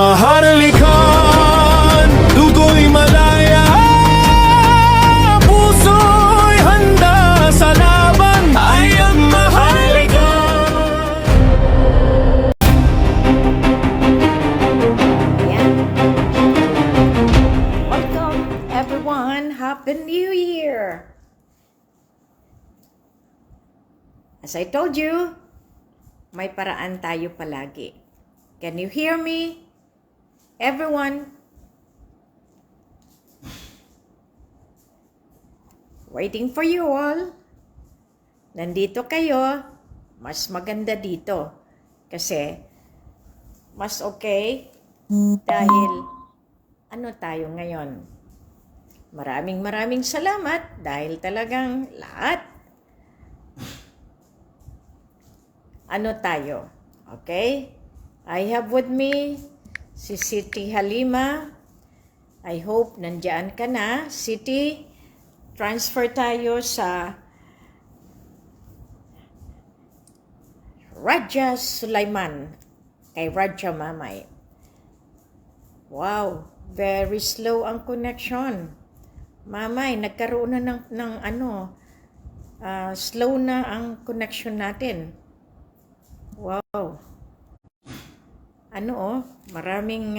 Maharlikan, dugo'y malaya, puso'y handa sa laban, ay ang maharlikan. Ayan. Welcome everyone. Happy New Year. As I told you, may paraan tayo palagi. Can you hear me? Everyone? Waiting for you all. Nandito kayo. Mas maganda dito. Kasi, mas okay. Dahil, ano tayo ngayon? Maraming salamat dahil talagang lahat. Ano tayo? Okay? I have with me si Siti Halima. I hope nandiyan ka na. Siti, transfer tayo sa Raja Sulaiman kay Raja Mamay. Wow, very slow ang connection. Mamay, nagkaroon na ng slow na ang connection natin. Wow. Maraming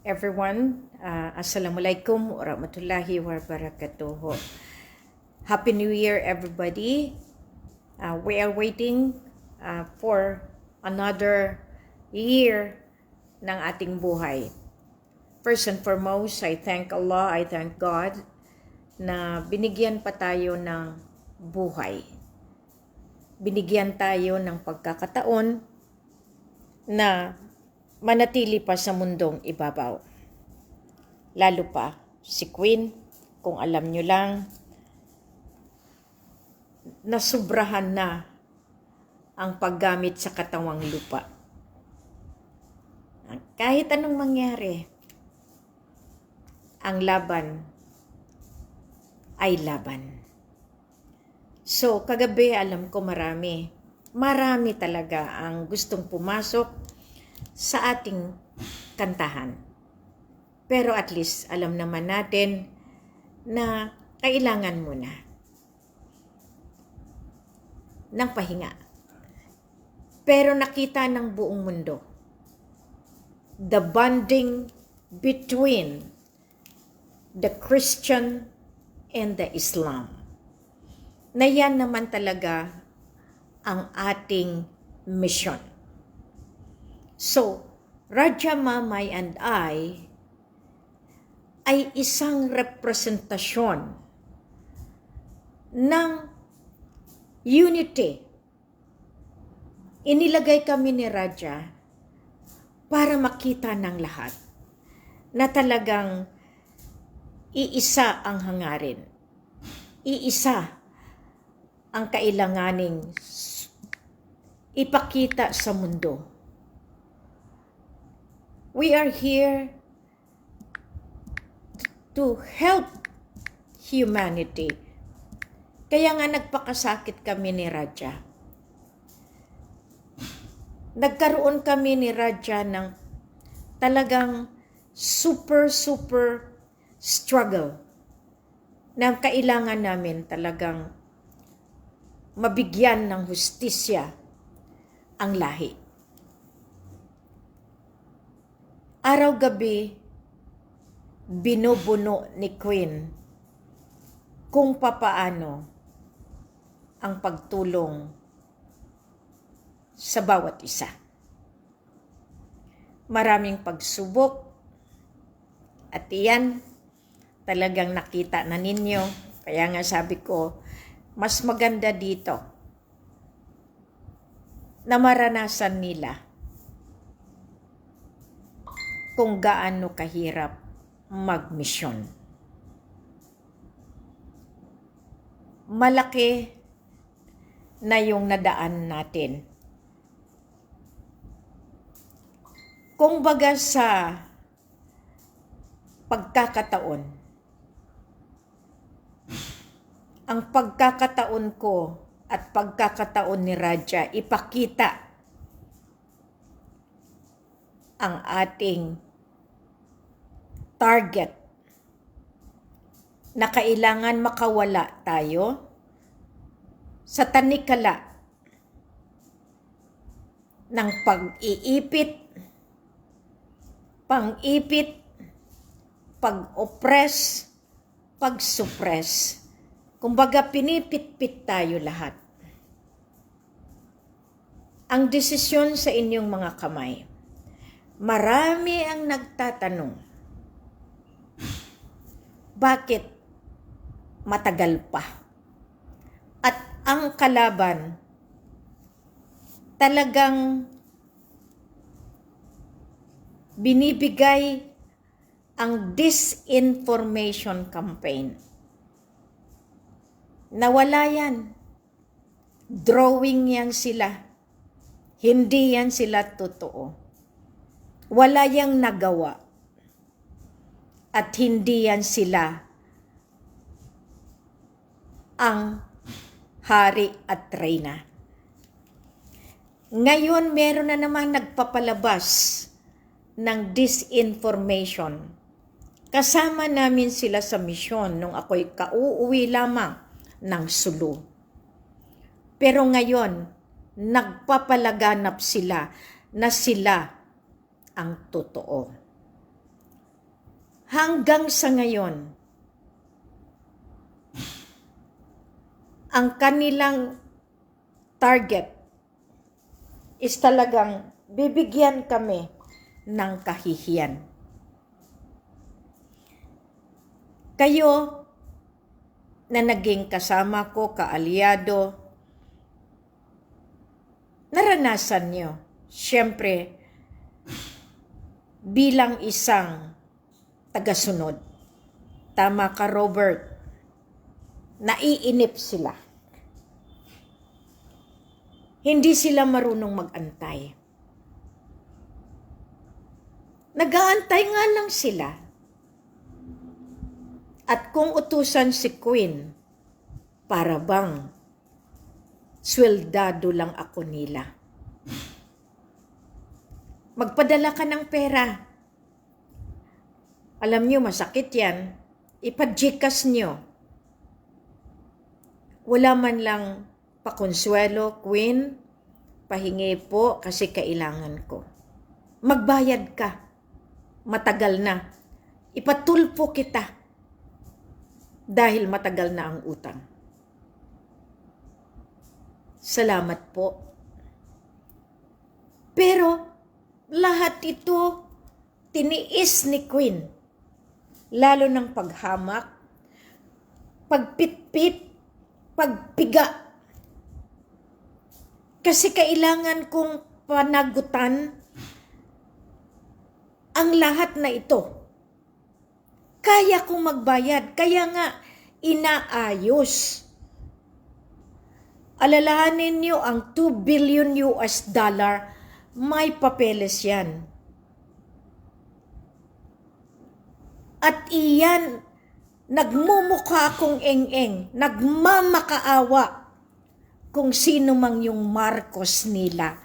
everyone, Assalamualaikum warahmatullahi wabarakatuh. Happy New Year, everybody. We are waiting for another year ng ating buhay. First and foremost, I thank Allah, I thank God na binigyan pa tayo ng buhay. Binigyan tayo ng pagkakataon na manatili pa sa mundong ibabaw. Lalo pa si Queen, kung alam nyo lang, nasubrahan na ang paggamit sa katawang lupa. Kahit anong mangyari, ang laban ay laban. So, kagabi alam ko marami talaga ang gustong pumasok sa ating kantahan. Pero at least alam naman natin na kailangan muna ng pahinga. Pero nakita ng buong mundo the bonding between the Christian and the Islam. Na yan naman talaga ang ating mission. So, Raja Mamay and I ay isang representasyon ng unity. Inilagay kami ni Raja para makita ng lahat na talagang iisa ang hangarin. Iisa ang kailanganing ipakita sa mundo. We are here to help humanity. Kaya nga nagpakasakit kami ni Raja. Nagkaroon kami ni Raja ng talagang super struggle na kailangan namin talagang mabigyan ng hustisya ang lahi. Araw-gabi, binubuno ni Queen kung papaano ang pagtulong sa bawat isa. Maraming pagsubok at iyan talagang nakita na ninyo Kaya nga sabi ko, mas maganda dito na maranasan nila kung gaano kahirap magmisyon. Malaki na yung nadaan natin. Kung baga sa pagkakataon, ang pagkakataon ko at pagkakataon ni Radya, ipakita ang ating target na kailangan makawala tayo sa tanikala ng pag-iipit, pang-ipit, pag-oppress, pag-suppress. Kumbaga, pinipit-pit tayo lahat. Ang desisyon sa inyong mga kamay. Marami ang nagtatanong, bakit matagal pa? At ang kalaban talagang binibigay ang disinformation campaign. Nawala yan. Drawing yan sila. Hindi yan sila totoo. Wala yang nagawa. At hindi yan sila ang hari at reyna. Ngayon, meron na namang nagpapalabas ng disinformation. Kasama namin sila sa misyon nung ako'y kauuwi lamang ng Sulu. Pero ngayon, nagpapalaganap sila na sila ang totoo. Hanggang sa ngayon, ang kanilang target is talagang bibigyan kami ng kahihiyan. Kayo na naging kasama ko, kaalyado, naranasan nyo, siyempre, bilang isang tagasunod. Tama ka, Robert. Naiinip sila. Hindi sila marunong mag-antay. Nag-aantay nga lang sila. At kung utusan si Queen, para bang sweldado lang ako nila. Magpadala ka ng pera. Alam nyo, masakit yan. Ipa-Gcash nyo. Wala man lang pakonsuelo, Queen, pahingi po kasi kailangan ko. Magbayad ka. Matagal na. Ipatulpo kita. Dahil matagal na ang utang. Salamat po. Pero lahat ito tiniis ni Queen. Lalo ng paghamak, pagpitpit, pagpiga. Kasi kailangan kong panagutan ang lahat na ito. Kaya kong magbayad, kaya nga inaayos. Alalahanin niyo ang 2 billion US dollar, may papeles yan. At iyan, nagmumukha akong eng-eng, nagmamakaawa kung sino man yung Marcos nila.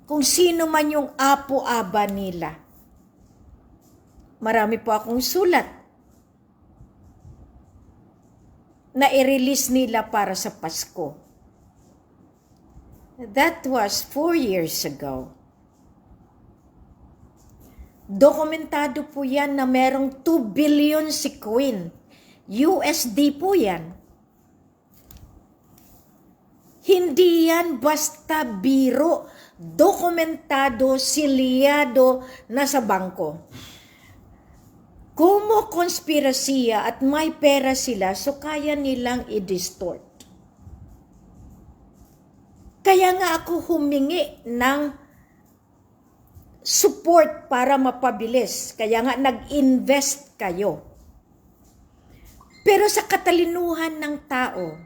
Kung sino man yung apo-aba nila. Marami po akong sulat na i-release nila para sa Pasko. That was 4 years ago. Dokumentado po yan na merong 2 billion si Queen. USD po yan. Hindi yan basta biro. Dokumentado, silyado na sa bangko. kumokonspirasiya at may pera sila, so kaya nilang i-distort. Kaya nga ako humingi ng support para mapabilis. Kaya nga nag-invest kayo. Pero sa katalinuhan ng tao,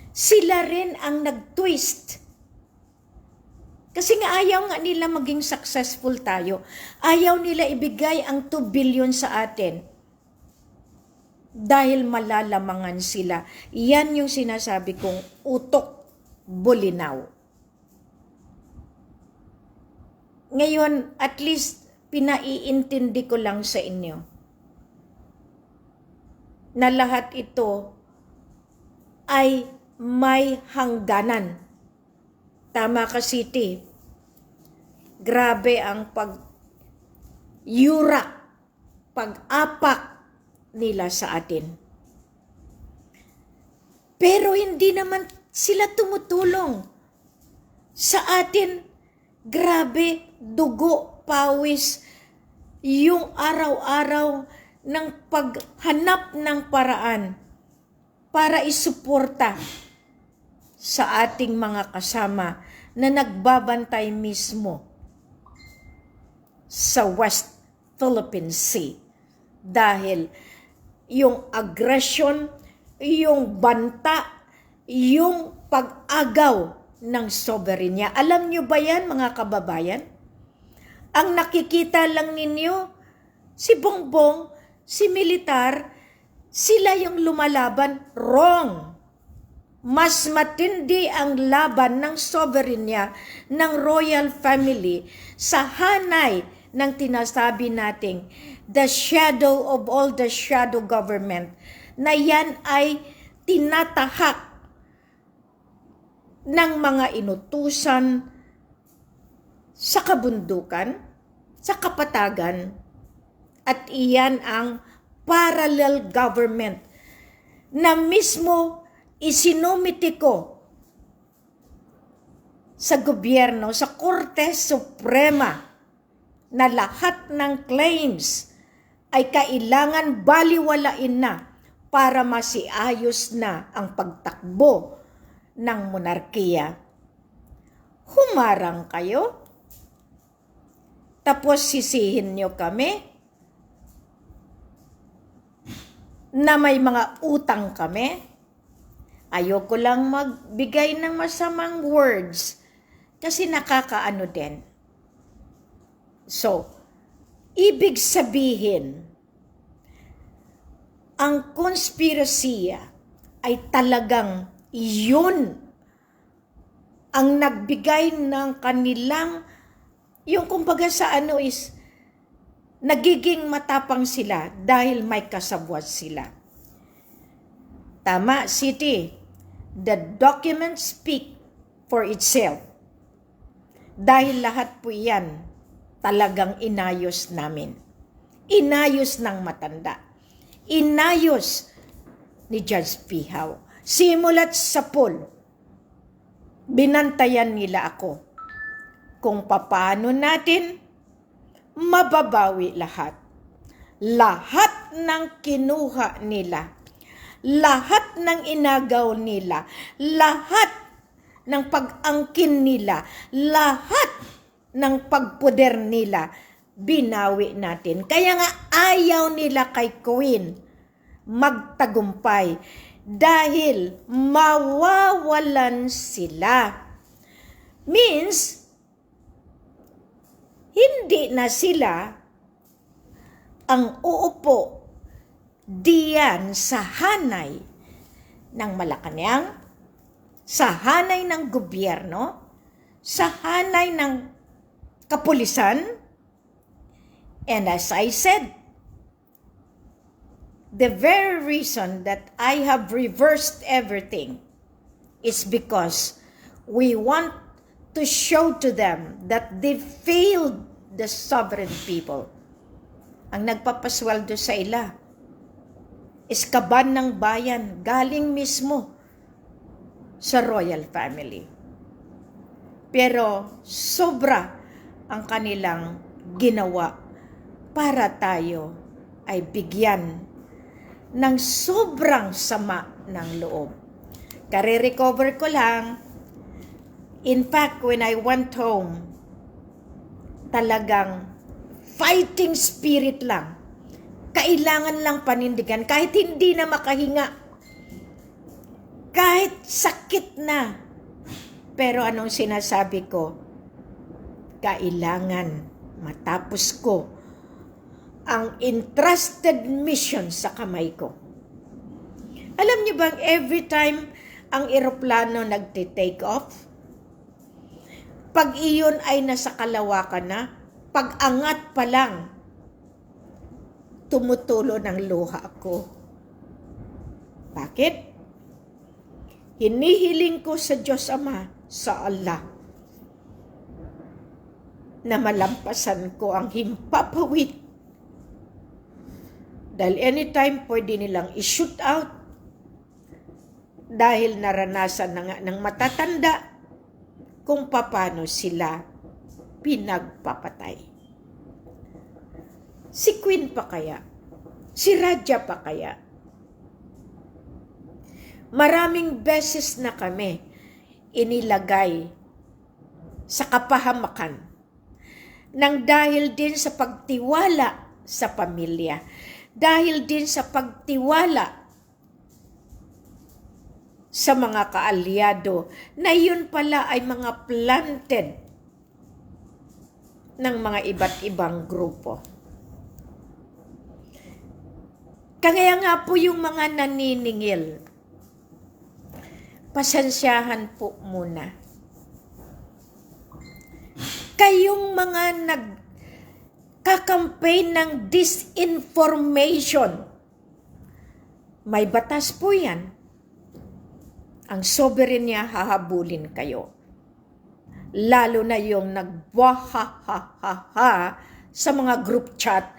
sila rin ang nag-twist. Kasi nga ayaw nga nila maging successful tayo. Ayaw nila ibigay ang 2 billion sa atin. Dahil malalamangan sila. Yan yung sinasabi kong utok bulinaw. Ngayon, at least pinaiintindi ko lang sa inyo na lahat ito ay may hangganan. Tama ka, City. Grabe ang pag-yurak, pag-apak nila sa atin. Pero hindi naman sila tumutulong sa atin. Grabe, dugo, pawis, yung araw-araw ng paghanap ng paraan para isuporta sa ating mga kasama na nagbabantay mismo sa West Philippine Sea. Dahil yung aggression, yung banta, yung pag-agaw ng soberenya. Alam nyo ba yan, mga kababayan? Ang nakikita lang ninyo, si Bongbong, si militar, sila yung lumalaban. Wrong! Mas matindi ang laban ng soberenya ng royal family sa hanay ng tinasabi nating the shadow of all the shadow government, na yan ay tinatahak ng mga inutusan sa kabundukan, sa kapatagan, at iyan ang parallel government na mismo isinumiti ko sa gobyerno, sa Korte Suprema, na lahat ng claims ay kailangan baliwalain na para masiayos na ang pagtakbo ng monarkiya. Humarang kayo, tapos sisihin nyo kami na may mga utang kami. Ayoko lang magbigay ng masamang words kasi nakakaano din. So, ibig sabihin, ang konspirasiya ay talagang yun ang nagbigay ng kanilang, yung kumbaga sa ano is, nagiging matapang sila dahil may kasabwat sila. Tama, City. The documents speak for itself. Dahil lahat po yan talagang inayos namin. Inayos ng matanda. Inayos ni Judge Pihaw. Simulat sa pool, binantayan nila ako kung paano natin mababawi lahat. Lahat ng kinuha nila, lahat ng inagaw nila, lahat ng pag-angkin nila, lahat ng pagpuder nila, binawi natin. Kaya nga ayaw nila kay Queen magtagumpay dahil mawawalan sila. Means, hindi na sila ang uupo diyan sa hanay ng Malacanang, sa hanay ng gobyerno, sa hanay ng kapulisan. And as I said, the very reason that I have reversed everything is because we want to show to them that they failed the sovereign people. Ang nagpapasweldo sa ila is kaban ng bayan, galing mismo sa royal family. Pero sobra ang kanilang ginawa para tayo ay bigyan ng sobrang sama ng loob. Kare-recover ko lang. In fact, when I went home, talagang fighting spirit lang. Kailangan lang panindigan kahit hindi na makahinga. Kahit sakit na. Pero anong sinasabi ko? Kailangan matapos ko ang entrusted mission sa kamay ko. Alam niyo bang every time ang eroplano nagte-take off, pag iyon ay nasa kalawakan na, pag angat pa lang, tumutulo ng luha ko. Bakit? Hinihiling ko sa Diyos Ama, sa Allah, na malampasan ko ang himpapawid. Dahil anytime pwede nilang i-shoot out dahil naranasan na nga ng matatanda kung paano sila pinagpapatay. Si Queen pa kaya? Si Raja pa kaya? Maraming beses na kami inilagay sa kapahamakan nang dahil din sa pagtiwala sa pamilya, dahil din sa pagtiwala sa mga kaalyado na yun pala ay mga planted ng mga iba't ibang grupo. Kaya nga po yung mga naniningil, pasensyahan po muna. Kayong mga nagkakampaign ng disinformation, may batas po yan. Ang soberenya hahabulin kayo. Lalo na yung nagwahahaha sa mga group chat,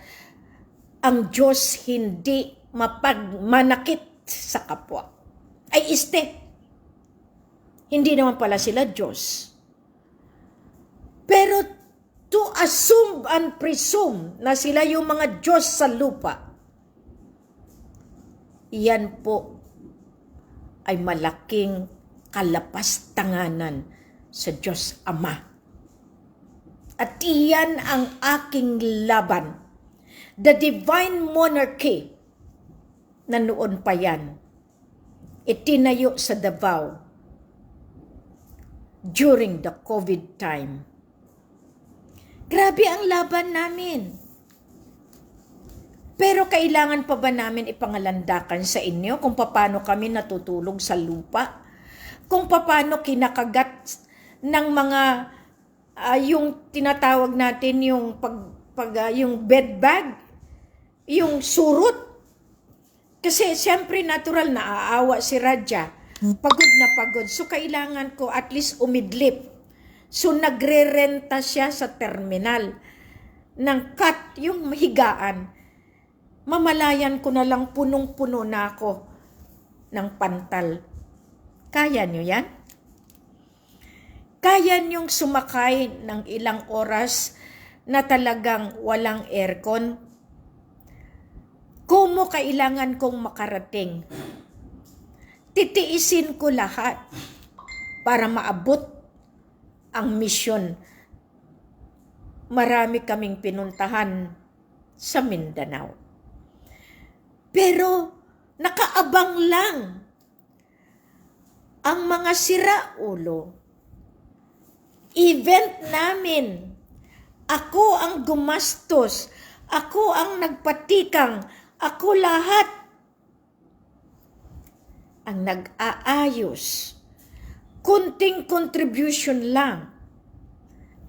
ang Diyos hindi mapagmanakit sa kapwa. Ay hindi naman pala sila Diyos. Pero to assume and presume na sila yung mga Diyos sa lupa, yan po ay malaking kalapastanganan sa Diyos Ama. At iyan ang aking laban. The divine monarchy na noon pa yan, itinayo sa Davao during the COVID time. Grabe ang laban namin. Pero kailangan pa ba namin ipangalandakan sa inyo kung paano kami natutulog sa lupa? Kung paano kinakagat ng mga yung tinatawag natin yung yung bed bag, yung surut. Kasi siyempre natural na aawa si Raja. Pagod na pagod. So kailangan ko at least umidlip. So nagre-renta siya sa terminal ng cut yung higaan. Mamalayan ko na lang punong-puno na ako ng pantal. Kaya nyo yan? Kaya nyong sumakay ng ilang oras na talagang walang aircon? Kumo kailangan kong makarating? Titiisin ko lahat para maabot ang misyon. Marami kaming pinuntahan sa Mindanao. Pero nakaabang lang ang mga siraulo. Event namin. Ako ang gumastos. Ako ang nagpatikang. Ako lahat ang nag-aayos. Kunting contribution lang.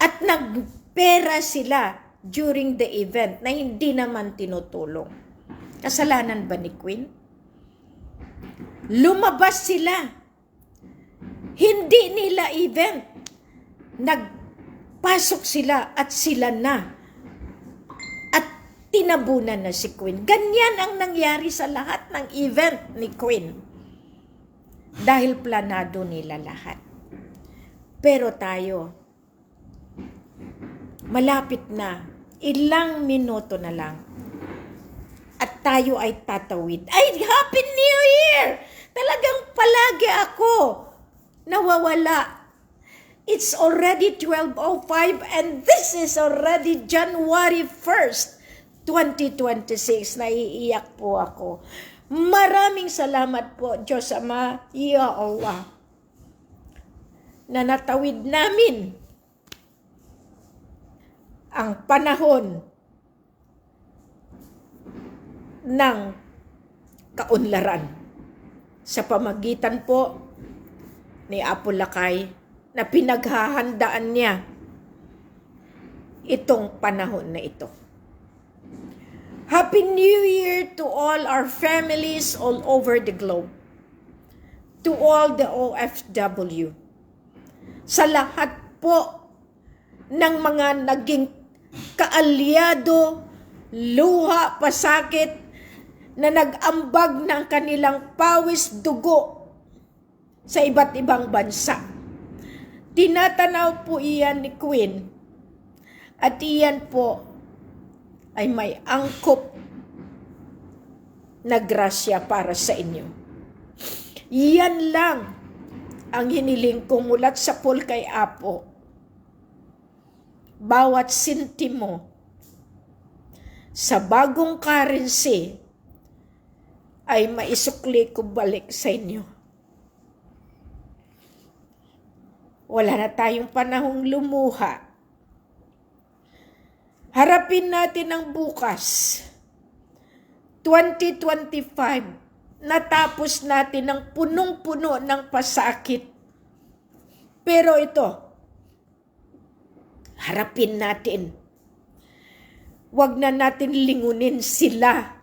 At nagpera sila during the event na hindi naman tinutulong. Kasalanan ba ni Queen? Lumabas sila. Hindi nila event. Nagpasok sila at sila na. At tinabunan na si Queen. Ganyan ang nangyari sa lahat ng event ni Queen. Dahil planado nila lahat. Pero tayo, malapit na, ilang minuto na lang, at tayo ay tatawid. Ay, Happy New Year! Talagang palagi ako nawawala. It's already 12:05 and this is already January 1st, 2026. Naiiyak po ako. Maraming salamat po, Diyos Ama, Ya Allah, na natawid namin ang panahon ng kaunlaran sa pamagitan po ni Apo Lakay na pinaghahandaan niya itong panahon na ito. Happy New Year to all our families all over the globe. To all the OFW. Sa lahat po ng mga naging kaalyado, luha, pasakit, na nag-ambag ng kanilang pawis dugo sa iba't ibang bansa. Tinatanaw po iyan ni Queen at iyan po ay may angkop na grasya para sa inyo. Iyan lang ang hiniling ko mulat sa pool kay Apo. Bawat sintimo sa bagong currency ay maisukli ko balik sa inyo. Wala na tayong panahong lumuha. Harapin natin ang bukas. 2025, natapos natin ang punong-puno ng pasakit. Pero ito, harapin natin. Huwag na natin lingunin sila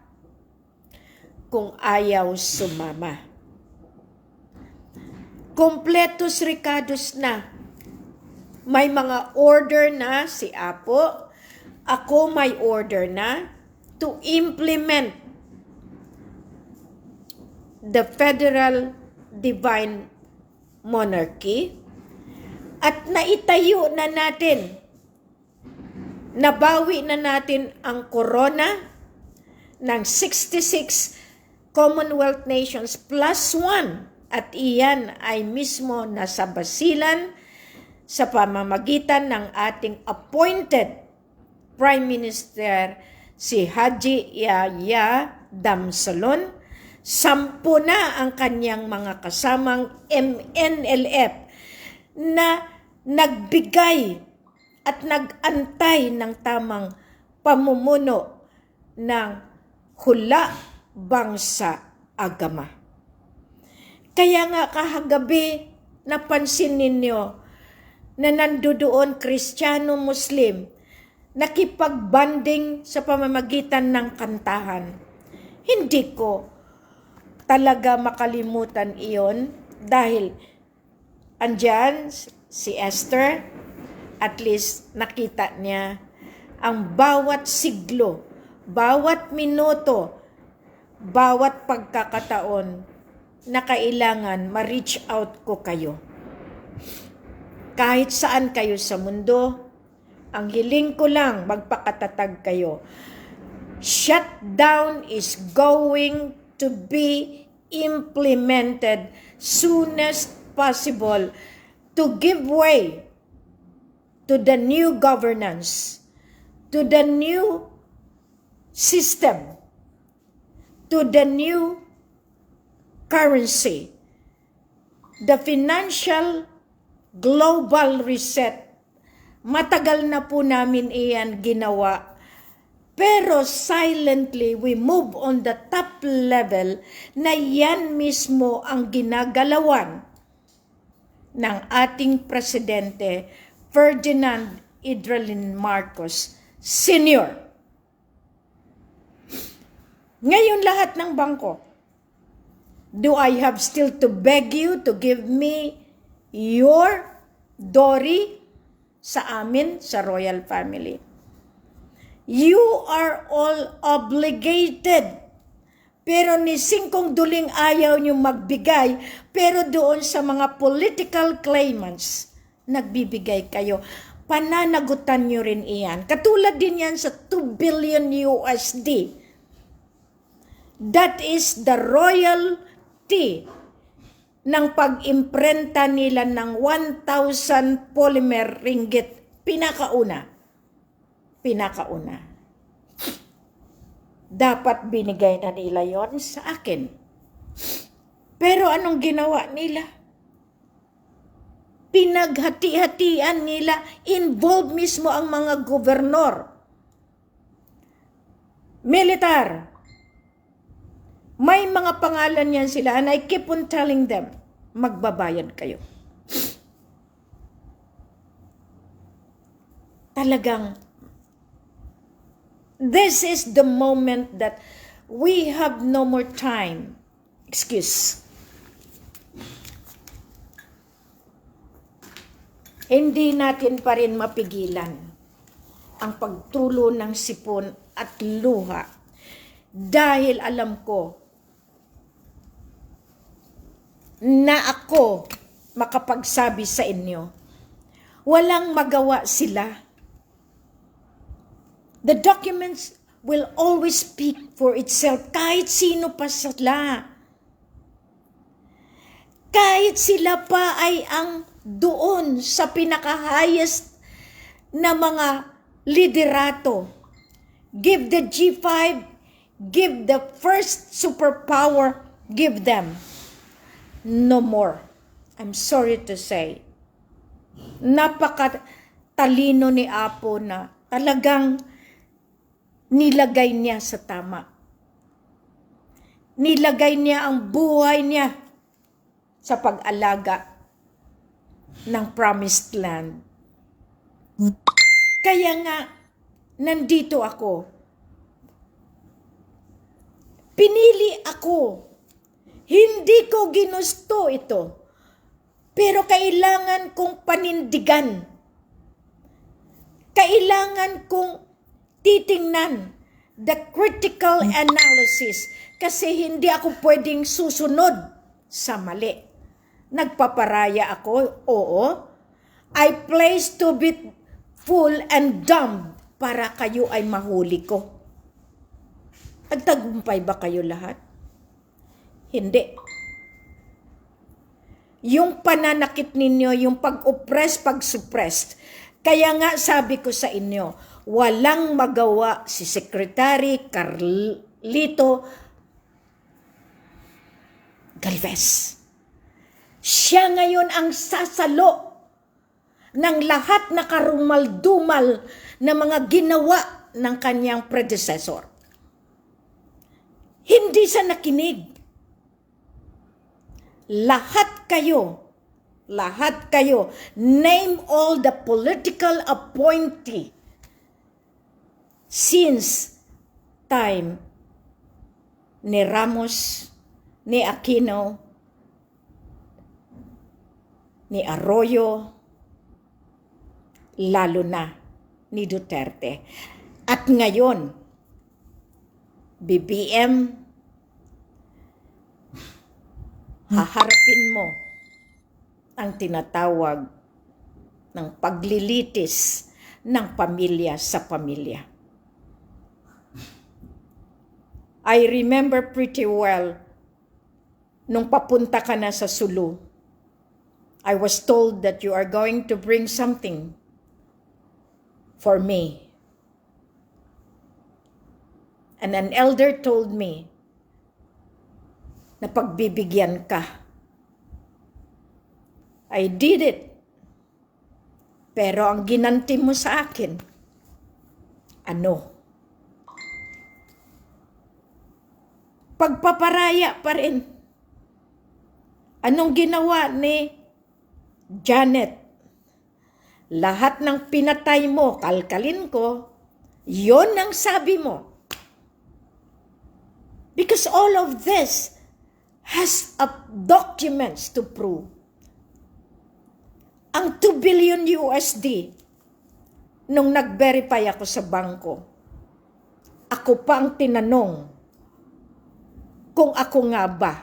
kung ayaw sumama. Kompletos recados na. May mga order na si Apo. Ako may order na to implement the Federal Divine Monarchy at naitayo na natin, nabawi na natin ang corona ng 66 Commonwealth Nations plus 1 at iyan ay mismo nasa basilan sa pamamagitan ng ating appointed Prime Minister si Haji Yahya Damsalon. 10 na ang kanyang mga kasamang MNLF na nagbigay at nag-antay ng tamang pamumuno ng hula bangsa agama. Kaya nga kahagabi napansin ninyo na nandoon Kristiyano-Muslim nakipagbanding sa pamamagitan ng kantahan. Hindi ko talaga makalimutan iyon dahil andyan si Esther, at least nakita niya ang bawat siglo, bawat minuto, bawat pagkakataon na kailangan ma-reach out ko kayo. Kahit saan kayo sa mundo, ang hiling ko lang magpakatatag kayo. Shutdown is going to be implemented soonest possible to give way to the new governance, to the new system, to the new currency, the financial global reset. Matagal na po namin iyan ginawa, pero silently we move on the top level na yan mismo ang ginagalawan ng ating Presidente Ferdinand Idralin Marcos Sr. Ngayon lahat ng bangko, do I have still to beg you to give me your Dory sa amin, sa royal family? You are all obligated. Pero ni Singkong Duling ayaw nyo magbigay, pero doon sa mga political claimants, nagbibigay kayo. Pananagutan nyo rin iyan. Katulad din yan sa 2 billion USD That is the royalty ng pag-imprenta nila ng 1,000 polymer ringgit. Pinakauna. Dapat binigay na nila yon sa akin. Pero anong ginawa nila? Pinaghati-hatian nila, involved mismo ang mga gobernador, militar. May mga pangalan yan sila, and I keep on telling them, magbabayad kayo. Talagang, this is the moment that we have no more time. Excuse. Hindi natin pa rin mapigilan ang pagtulo ng sipon at luha dahil alam ko na ako makapagsabi sa inyo, walang magawa sila. The documents will always speak for itself kahit sino pa sila. Kahit sila pa ay ang doon sa pinaka-highest na mga liderato. Give the G5, give the first superpower, give them. No more. I'm sorry to say. Napaka-talino ni Apo na talagang nilagay niya sa tama. Nilagay niya ang buhay niya sa pag-alaga ng promised land. Kaya nga, nandito ako. Pinili ako. Hindi ko ginusto ito. Pero kailangan kong panindigan. Kailangan kong titingnan the critical analysis kasi hindi ako pwedeng susunod sa mali. Nagpaparaya ako, oo. I place to be full and dumb para kayo ay mahuli ko. Nagtagumpay ba kayo lahat? Hindi. Yung pananakit ninyo, yung pag-oppress, pag-suppress. Kaya nga sabi ko sa inyo, walang magawa si Secretary Carlito Galvez. Siya ngayon ang sasalo ng lahat na karumal-dumal na mga ginawa ng kanyang predecessor. Hindi sa nakinig. Lahat kayo, name all the political appointee since time ni Ramos, ni Aquino, ni Arroyo, lalo na ni Duterte. At ngayon, BBM, haharapin mo ang tinatawag ng paglilitis ng pamilya sa pamilya. I remember pretty well nung papunta ka na sa Sulu. I was told that you are going to bring something for me. And an elder told me na pagbibigyan ka. I did it. Pero ang ginanti mo sa akin, ano? Pagpaparaya pa rin. Anong ginawa ni Janet? Lahat ng pinatay mo, kalkalin ko, yon ang sabi mo. Because all of this has documents to prove. Ang 2 billion USD, nung nag-verify ako sa bangko, ako pa ang tinanong kung ako nga ba.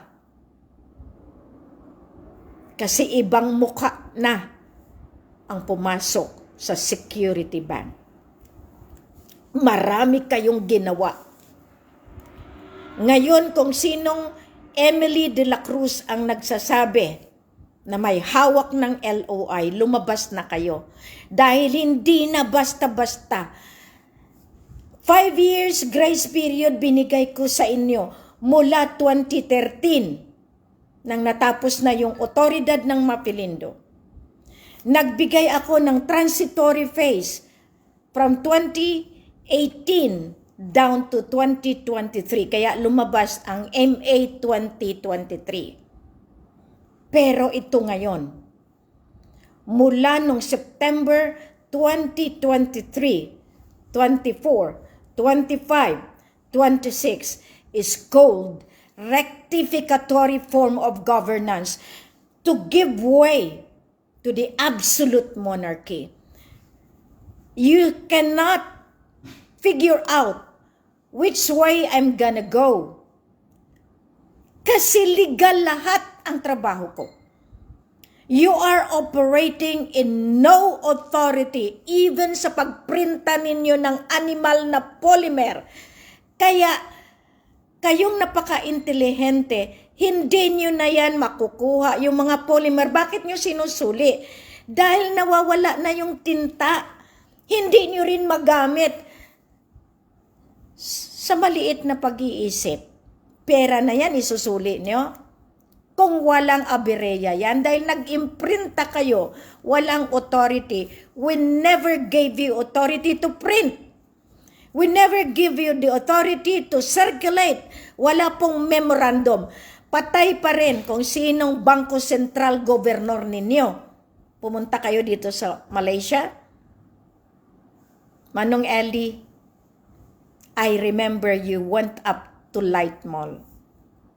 Kasi ibang mukha na ang pumasok sa Security Bank. Marami kayong ginawa. Ngayon, kung sinong Emily de la Cruz ang nagsasabi na may hawak ng LOI, lumabas na kayo. Dahil hindi na basta-basta. 5 years grace period binigay ko sa inyo mula 2013 nang natapos na yung otoridad ng Mapilindo. Nagbigay ako ng transitory phase from 2018 down to 2023. Kaya lumabas ang MA 2023. Pero ito ngayon, mula nung September 2023, 24, 25, 26 is called rectificatory form of governance to give way to the absolute monarchy. You cannot figure out which way I'm gonna go. Kasi legal lahat ang trabaho ko. You are operating in no authority, even sa pagprinta ninyo ng animal na polymer. Kaya, kayong napaka-intelihente, hindi nyo na yan makukuha, yung mga polymer. Bakit nyo sinusuli? Dahil nawawala na yung tinta. Hindi nyo rin magamit sa maliit na pag-iisip. Pera na yan, isusuli nyo. Kung walang abereya yan, dahil nag-imprinta kayo, walang authority. We never gave you authority to print. We never give you the authority to circulate. Wala pong memorandum. Patay pa rin kung sinong Bangko Sentral Governor ninyo. Pumunta kayo dito sa Malaysia. Manong Eli, I remember you went up to Light Mall.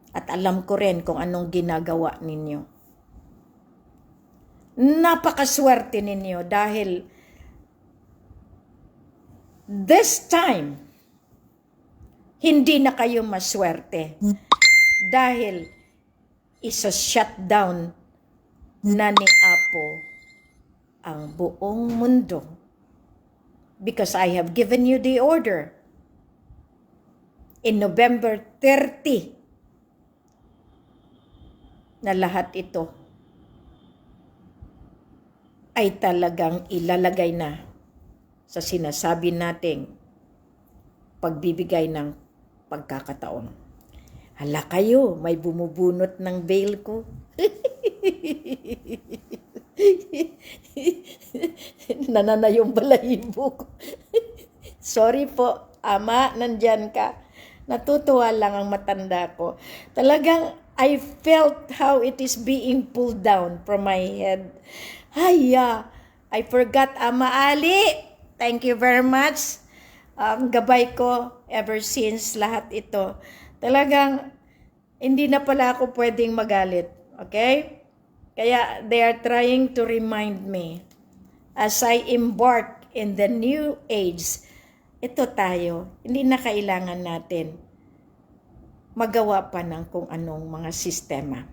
At alam ko rin kung anong ginagawa ninyo. Napakaswerte ninyo dahil this time, hindi na kayo maswerte. Dahil isa-shutdown na ni Apo ang buong mundo. Because I have given you the order. In November 30, na lahat ito ay talagang ilalagay na sa sinasabi nating pagbibigay ng pagkakataon. Hala kayo, may bumubunot ng bail ko. Nanana yung balahibo ko. Sorry po, Ama, nandyan ka. Natutuwa lang ang matanda ko. Talagang I felt how it is being pulled down from my head. Haya, I forgot, Ama Ali. Thank you very much. Ang gabay ko ever since lahat ito. Talagang hindi na pala ako pwedeng magalit. Okay? Kaya they are trying to remind me as I embark in the new age. Ito tayo, hindi na kailangan natin magawa pa ng kung anong mga sistema.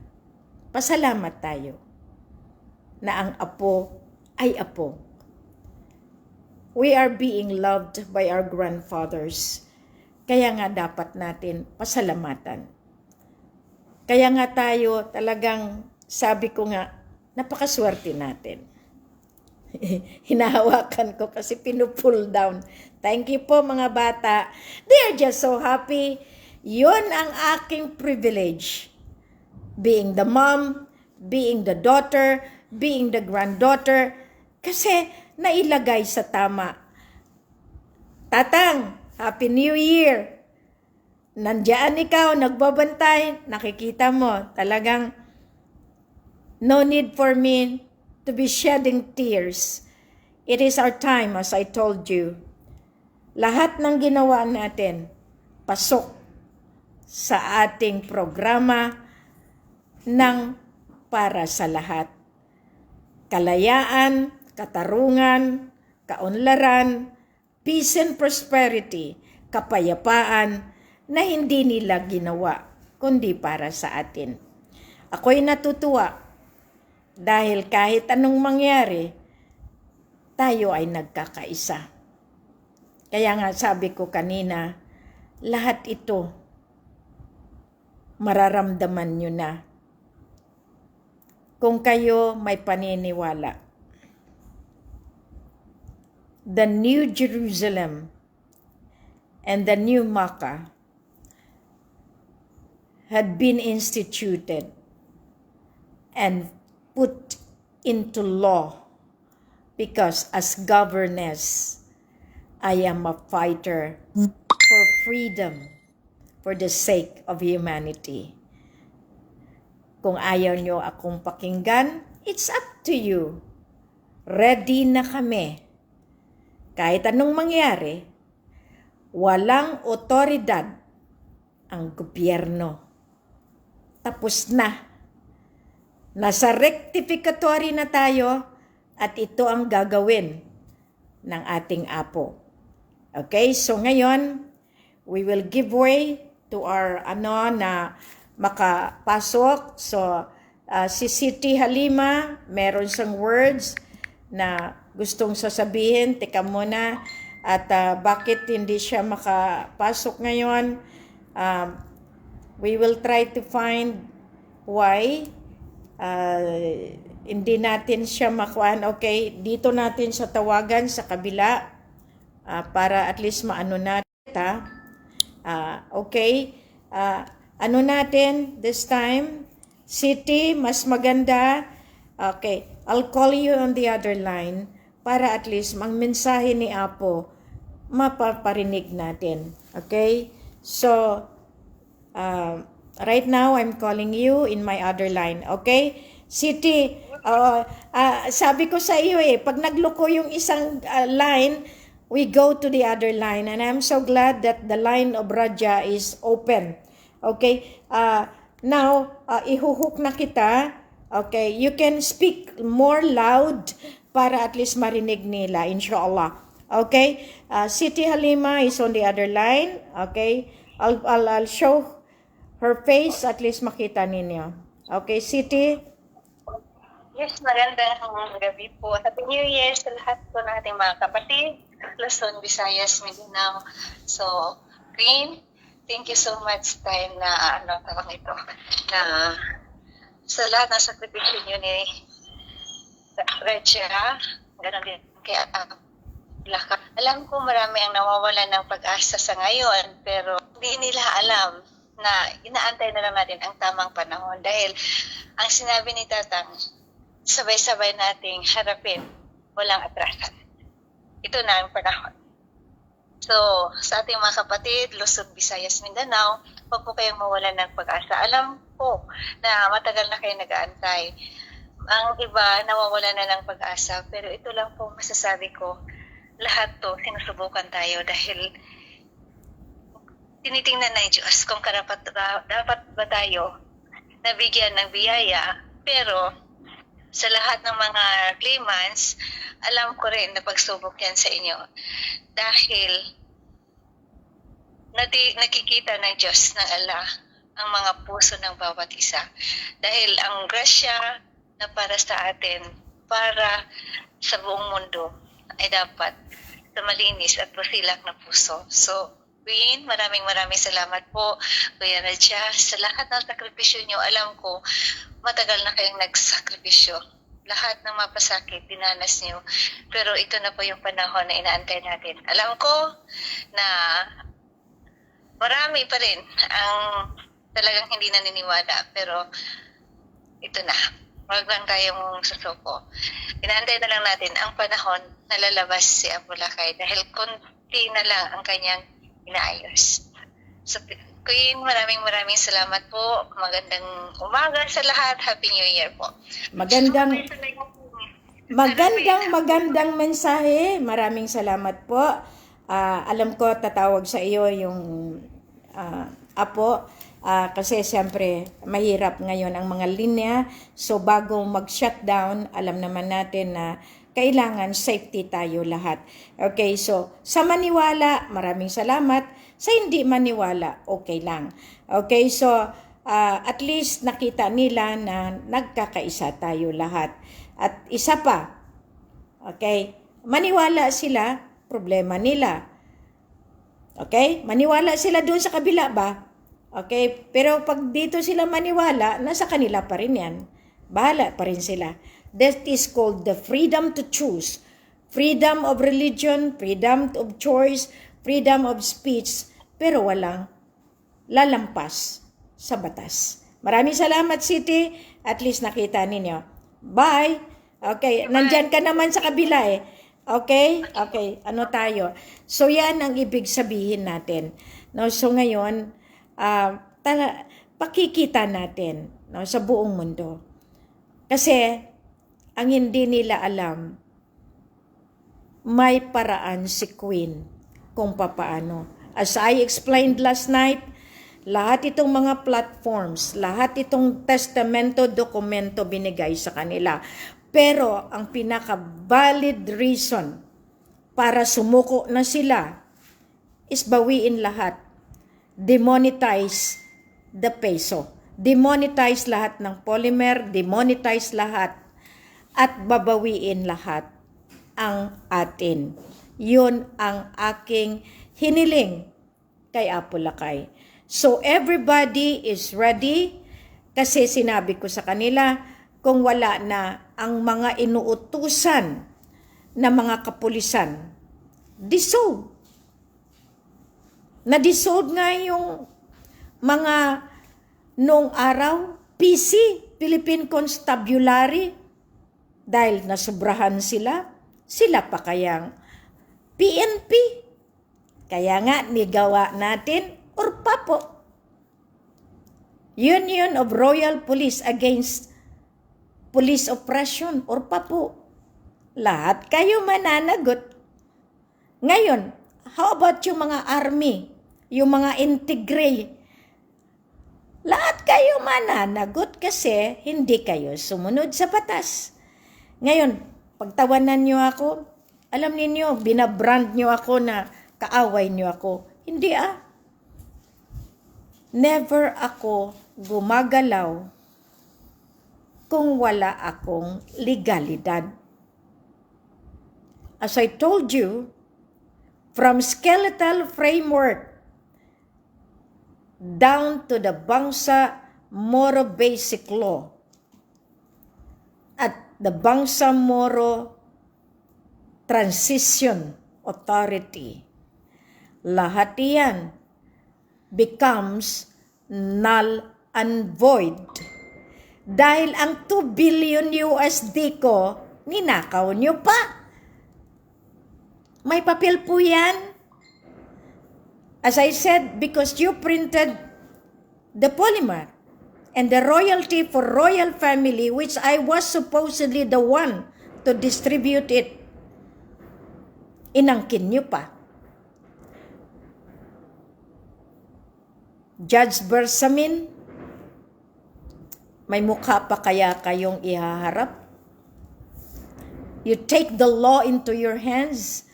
Pasalamat tayo na ang apo ay apo. We are being loved by our grandfathers. Kaya nga dapat natin pasalamatan. Kaya nga tayo talagang, sabi ko nga, napakaswerte natin. Hinahawakan ko kasi pinupull down. Thank you po mga bata. They are just so happy. Yun ang aking privilege. Being the mom, being the daughter, being the granddaughter. Kasi nailagay sa tama. Tatang, Happy New Year! Nandiyan ikaw, nagbabantay, nakikita mo, talagang no need for me to be shedding tears. It is our time, as I told you. Lahat ng ginawa natin, pasok sa ating programa ng para sa lahat. Kalayaan, katarungan, kaunlaran, peace and prosperity, kapayapaan na hindi nila ginawa, kundi para sa atin. Ako'y natutuwa dahil kahit anong mangyari, tayo ay nagkakaisa. Kaya nga sabi ko kanina, lahat ito mararamdaman nyo na kung kayo may paniniwala. The New Jerusalem and the New Makkah had been instituted and put into law because as governess, I am a fighter for freedom for the sake of humanity. Kung ayaw nyo akong pakinggan, it's up to you. Ready na kami. Kahit anong mangyari, walang otoridad ang gobyerno. Tapos na. Nasa rectificatory na tayo at ito ang gagawin ng ating Apo. Okay, so ngayon, we will give way to our na makapasok. So, si Siti Halima, meron siyang words na gustong sasabihin. Teka muna. At bakit hindi siya makapasok ngayon? We will try to find why hindi natin siya makuhaan. Okay, dito natin siya tawagan sa kabila para at least maano natin. Okay, ano natin this time? City, mas maganda. Okay, I'll call you on the other line para at least ang mensahe ni Apo mapaparinig natin. Okay? So, right now, I'm calling you in my other line. Okay? City, sabi ko sa iyo pag nagloko yung isang line, we go to the other line. And I'm so glad that the line of Raja is open. Okay? Now, ihuhook na kita. Okay? You can speak more loud para at least marinig nila, inshallah. Okay? Siti Halima is on the other line. Okay? I'll show her face, at least makita ninyo. Okay, Siti? Yes, magandang gabi po. Happy New Year sa lahat po ng ating mga kapatid, Luzon, Visayas, Mindanao. So, Queen, thank you so much time na tawag ito, na sa lahat ng sakripisyo niyo ni Regia, gano'n din kaya Laka. Alam ko marami ang nawawalan ng pag-asa sa ngayon, pero hindi nila alam na inaantay na lang natin ang tamang panahon dahil ang sinabi ni Tatang, sabay-sabay nating harapin, walang atrasan. Ito na ang panahon. So, sa ating mga kapatid, Luzon, Visayas, Mindanao, huwag po kayong mawalan ng pag-asa. Alam ko na matagal na kayo nag-aantay. Ang iba, nawawalan na ng pag-asa, pero ito lang po masasabi ko, lahat to sinusubukan tayo dahil tinitingnan ng Diyos kung dapat ba tayo nabigyan ng biyaya. Pero sa lahat ng mga claimants, alam ko rin na pagsubok yan sa inyo dahil nakikita ng Diyos ng Allah ang mga puso ng bawat isa. Dahil ang grasya na para sa atin, para sa buong mundo, ay dapat sa malinis at masilak na puso. So, Queen, maraming salamat po, Kuya Raja, sa lahat ng sakripisyo nyo. Alam ko, matagal na kayong nagsakripisyo. Lahat ng mapasakit, dinanas nyo. Pero ito na po yung panahon na inaantay natin. Alam ko na marami pa rin ang talagang hindi naniniwala. Pero ito na. Huwag lang tayong susuko. Inaantay na lang natin ang panahon na lalabas si Apo Lakay dahil konti na lang ang kanyang inaayos. So, Queen, maraming salamat po. Magandang umaga sa lahat. Happy New Year po. Magandang mensahe. Maraming salamat po. Alam ko tatawag sa iyo yung Apo. Kasi siyempre mahirap ngayon ang mga linya. So bago mag-shutdown, alam naman natin na kailangan safety tayo lahat. Okay, so sa maniwala, maraming salamat. Sa hindi maniwala, okay lang. Okay, so at least nakita nila na nagkakaisa tayo lahat. At isa pa, okay, maniwala sila, problema nila. Okay, maniwala sila doon sa kabila ba? Okay? Pero pag dito sila maniwala, nasa kanila pa rin yan. Bahala pa rin sila. That is called the freedom to choose. Freedom of religion, freedom of choice, freedom of speech, pero walang lalampas sa batas. Maraming salamat, City. At least nakita ninyo. Bye! Okay, nandyan ka naman sa kabila eh. Okay? Okay, ano tayo? So yan ang ibig sabihin natin. No, so ngayon, pakikita natin, no, sa buong mundo. Kasi ang hindi nila alam, may paraan si Queen kung papaano. As I explained last night, lahat itong mga platforms, lahat itong testamento, dokumento binigay sa kanila. Pero ang pinaka-valid reason para sumuko na sila is bawiin lahat. Demonetize the peso. Demonetize lahat ng polymer, demonetize lahat, at babawiin lahat ang atin. Yun ang aking hiniling kay Apulakay. So everybody is ready kasi sinabi ko sa kanila, kung wala na ang mga inuutusan na mga kapulisan, dissolve. Na-dissolve nga yung mga noong araw, PC, Philippine Constabulary, dahil nasubrahan sila, sila pa kayang PNP. Kaya nga, nigawa natin, or PAPO. Union of Royal Police Against Police Oppression, or PAPO. Lahat kayo mananagot. Ngayon, how about yung mga army, yung mga integre? Lahat kayo mananagot kasi hindi kayo sumunod sa batas. Ngayon, pagtawanan nyo ako, alam ninyo, binabrand nyo ako na kaaway nyo ako. Hindi Never ako gumagalaw kung wala akong legalidad. As I told you, from skeletal framework down to the Bangsa-Moro Basic Law at the Bangsa-Moro Transition Authority, lahat yan becomes null and void. Dahil ang 2 billion USD ko, ninakaw nyo pa. May papel po yan. As I said, because you printed the polymer and the royalty for royal family, which I was supposedly the one to distribute it, inangkin nyo pa. Judge Bersamin, may mukha pa kaya kayong ihaharap? You take the law into your hands,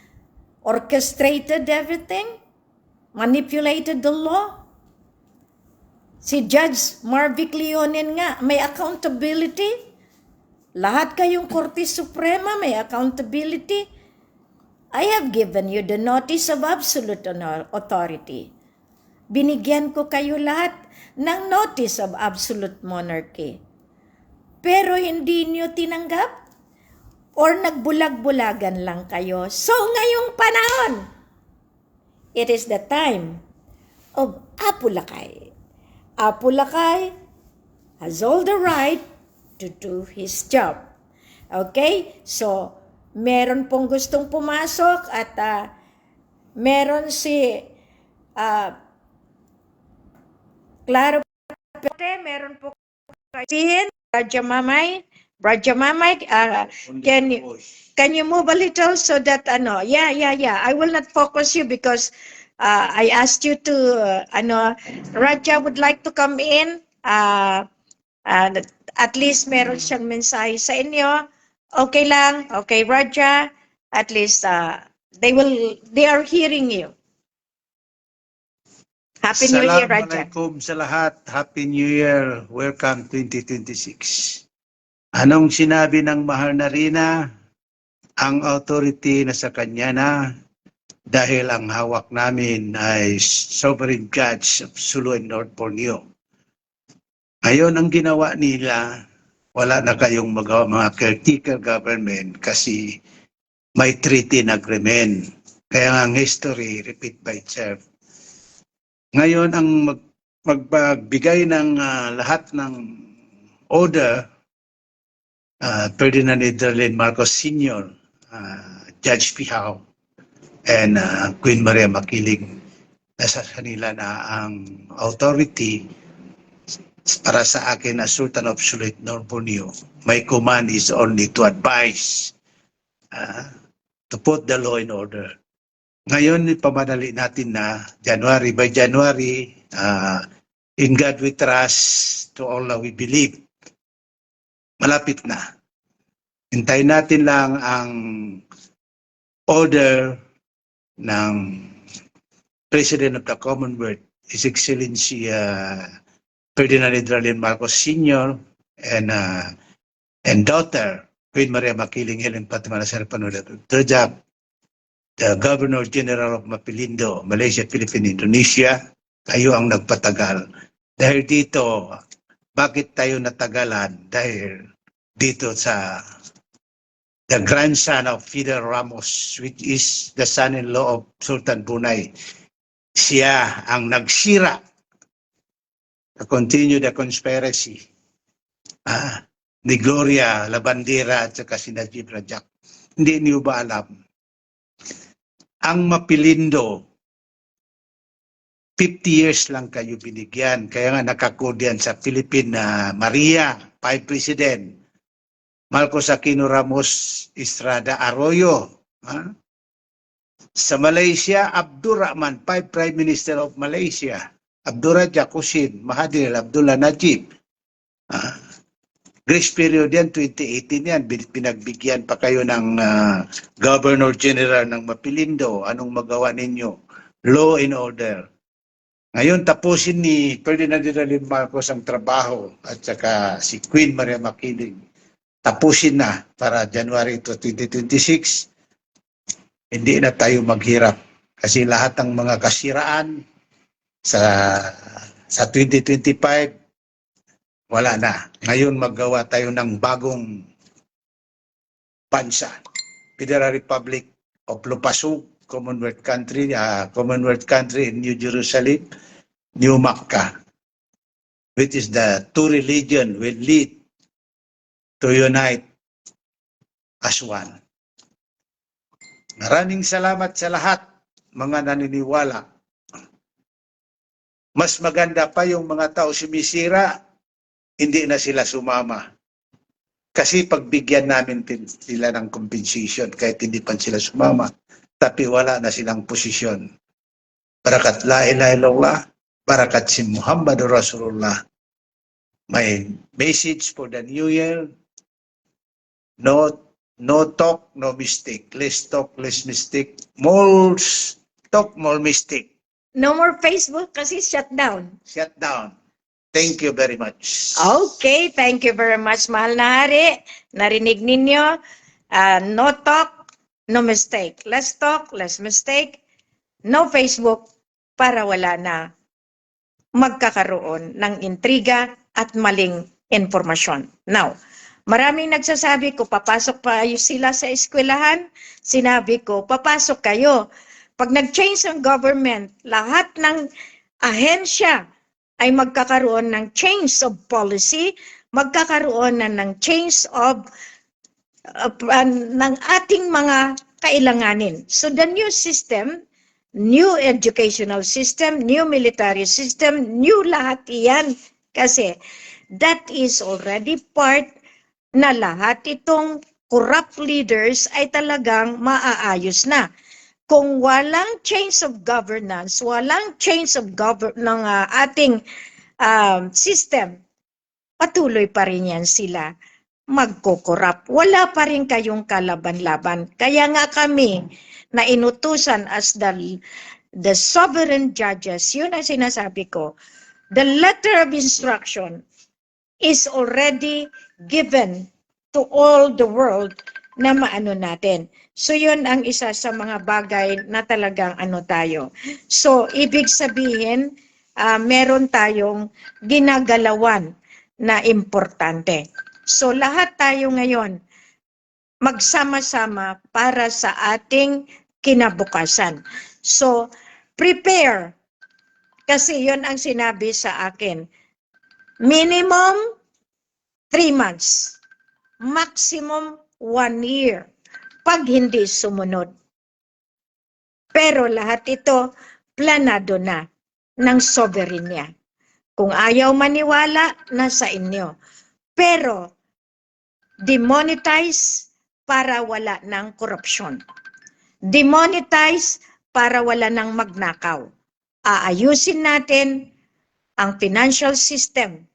orchestrated everything, manipulated the law. Si Judge Marvic Leonin nga, may accountability. Lahat kayong Korte Suprema may accountability. I have given you the notice of absolute authority. Binigyan ko kayo lahat ng notice of absolute monarchy. Pero hindi niyo tinanggap? Or nagbulag-bulagan lang kayo? So ngayong panahon, it is the time of Apulakay. Apulakay has all the right to do his job. Okay? So, meron pong gustong pumasok at meron si Claro, meron po kayo Raja Mamay. Raja Mamay, can you move a little so that yeah. I will not focus you because I asked you to Raja would like to come in. At least meron siyang mensahe sa inyo. Okay lang. Okay, Raja. At least they are hearing you. Happy New Year, Raja. Assalamualaikum sa lahat. Happy New Year. Welcome 2026. Anong sinabi ng mahal na Rina? Ang authority na sa kanya na, dahil ang hawak namin ay sovereign judge of Sulu and North Borneo. Ngayon, ang ginawa nila, wala na kayong magawa, mga caretaker government kasi may treaty na agreement. Kaya nga ang history, repeat by itself. Ngayon, ang magbigay ng lahat ng order, Ferdinand Netherland Marcos Sr., Judge Pihao, and Queen Maria Makiling, nasa kanila na ang authority. Para sa akin as Sultan of Sulu and North Borneo, my command is only to advise, to put the law in order. Ngayon, ipamadali natin na January by January, in God we trust, to Allah we believe. Malapit na. Hintayin natin lang ang order ng President of the Commonwealth, His Excellency Ferdinand Netherland Marcos Sr. and daughter, Queen Maria Makiling Helen Fatima Nasser Panula Rajab, the Governor General of Mapilindo, Malaysia, Philippines, Indonesia, kayo ang nagpatagal. Dahil dito, bakit tayo natagalan? Dahil dito sa the grandson of Fidel Ramos, which is the son-in-law of Sultan Brunei. Siya ang nagsira to continue the conspiracy ni Gloria Labandera at saka si Najib Rajak. Hindi niyo ba alam? Ang Mapilindo, 50 years lang kayo binigyan. Kaya nga nakakudian sa Philippine Maria, 5 President. Marcos Aquino Ramos Estrada Arroyo. Sa Malaysia, Abdurrahman, 5 Prime Minister of Malaysia. Abdurrahman Hussein, Mahathir, Abdullah Najib. Grace period yan, 2018 yan. Pinagbigyan pa kayo ng Governor General ng Mapilindo. Anong magawa ninyo? Law and order. Ngayon, tapusin ni Ferdinand Netherland Marcos ang trabaho at saka si Queen Maria Makiling. Tapusin na para January 2026. Hindi na tayo maghirap kasi lahat ng mga kasiraan sa 2025 wala na. Ngayon maggawa tayo ng bagong bansa. Federal Republic of Lupasug, Commonwealth country in New Jerusalem, New Makkah, which is the two religion will lead to unite as one. Maraming salamat sa lahat mga naniniwala. Mas maganda pa yung mga tao sumisira, hindi na sila sumama. Kasi pagbigyan namin sila ng compensation kahit hindi pa sila sumama, tapi wala na silang posisyon. Barakat la ilaha illallah, barakat si Muhammad Rasulullah. My message for the new year, no talk, no mistake. Less talk, less mistake. More talk, more mistake. No more Facebook kasi shut down. Shut down. Thank you very much. Okay, thank you very much, mahal na hari. Narinig ninyo, no talk, no mistake. Less talk, less mistake. No Facebook para wala na magkakaroon ng intriga at maling informasyon. Now, maraming nagsasabi ko, papasok pa sila sa eskwelahan. Sinabi ko, papasok kayo. Pag nag-change ang government, lahat ng ahensya ay magkakaroon ng change of policy, magkakaroon na ng change of ng ating mga kailanganin. So the new system, new educational system, new military system, new lahat iyan. Kasi that is already part na lahat itong corrupt leaders ay talagang maaayos na. Kung walang change of governance, walang change of ng ating system, patuloy pa rin yan sila magkukorap. Wala pa rin kayong kalaban-laban. Kaya nga kami na inutusan as the sovereign judges, yun ang sinasabi ko, the letter of instruction is already given to all the world na maano natin. So yun ang isa sa mga bagay na talagang ano tayo. So ibig sabihin, meron tayong ginagalawan na importante. So lahat tayo ngayon magsama-sama para sa ating kinabukasan. So prepare, kasi yun ang sinabi sa akin. Minimum 3 months. Maximum 1 year. Pag hindi sumunod. Pero lahat ito, planado na ng sovereign niya. Kung ayaw maniwala, nasa inyo. Pero, demonetize para wala ng korupsyon. Demonetize para wala ng magnakaw. Aayusin natin ang financial system,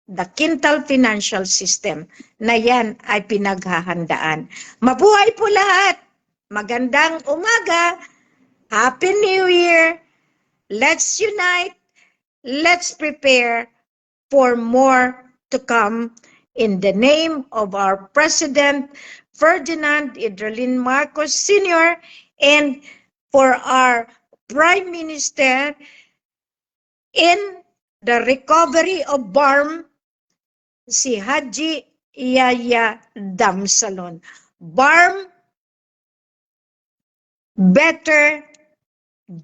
the quintal financial system, na yan ay pinaghahandaan. Mabuhay po lahat! Magandang umaga! Happy New Year! Let's unite! Let's prepare for more to come in the name of our President Ferdinand Idralin Marcos Sr. and for our Prime Minister in the recovery of BARM, si Haji Yaya Damsalon. BARM, better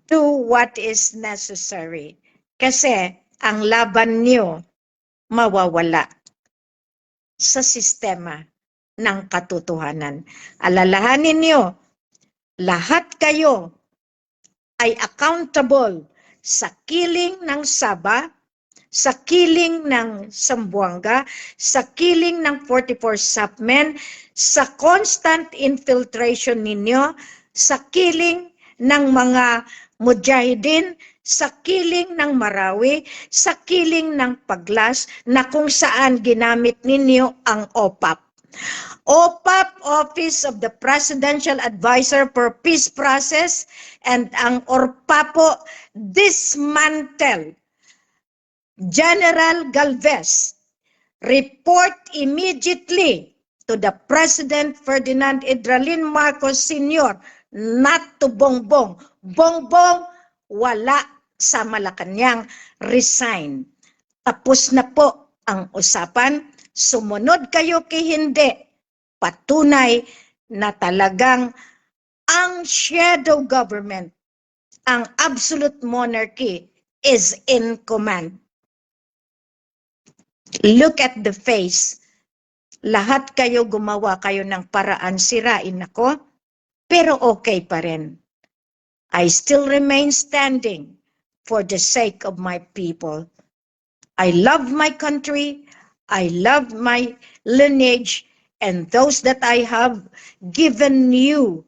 do what is necessary. Kasi ang laban niyo mawawala sa sistema ng katotohanan. Alalahanin niyo, lahat kayo ay accountable sa killing ng Sabah, sa killing ng Zamboanga, sa killing ng 44 Sapmen, sa constant infiltration ninyo, sa killing ng mga Mujahideen, sa killing ng Marawi, sa killing ng Paglas, na kung saan ginamit ninyo ang OPAP. OPAP, Office of the Presidential Advisor for Peace Process, and ang ORPAPO dismantle. General Galvez, report immediately to the President Ferdinand Idralin Marcos Sr., not to Bongbong. Bongbong, wala sa Malacanang, resign. Tapos na po ang usapan. Sumunod kayo kay hindi. Patunay na talagang ang shadow government, ang absolute monarchy is in command. Look at the face. Lahat kayo gumawa kayo ng paraan, sirain ako, pero okay pa rin. I still remain standing for the sake of my people. I love my country. I love my lineage, and those that I have given you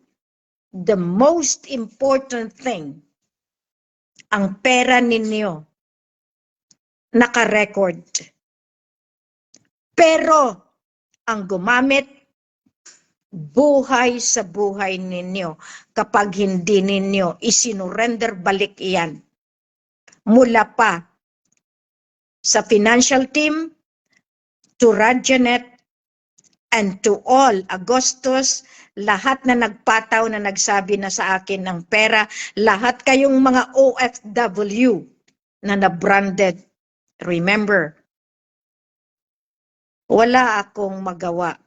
the most important thing, ang pera ninyo, naka-record. Pero, ang gumamit, buhay sa buhay ninyo kapag hindi ninyo isinurrender balik iyan. Mula pa sa financial team, to Radjanet, and to all, Agustus, lahat na nagpataw na nagsabi na sa akin ng pera, lahat kayong mga OFW na na-branded. Remember, wala akong magawa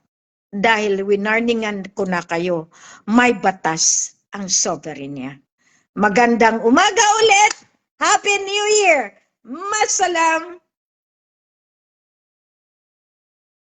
dahil winarningan ko na kayo, may batas ang sovereign niya. Magandang umaga ulit! Happy New Year! Masalam!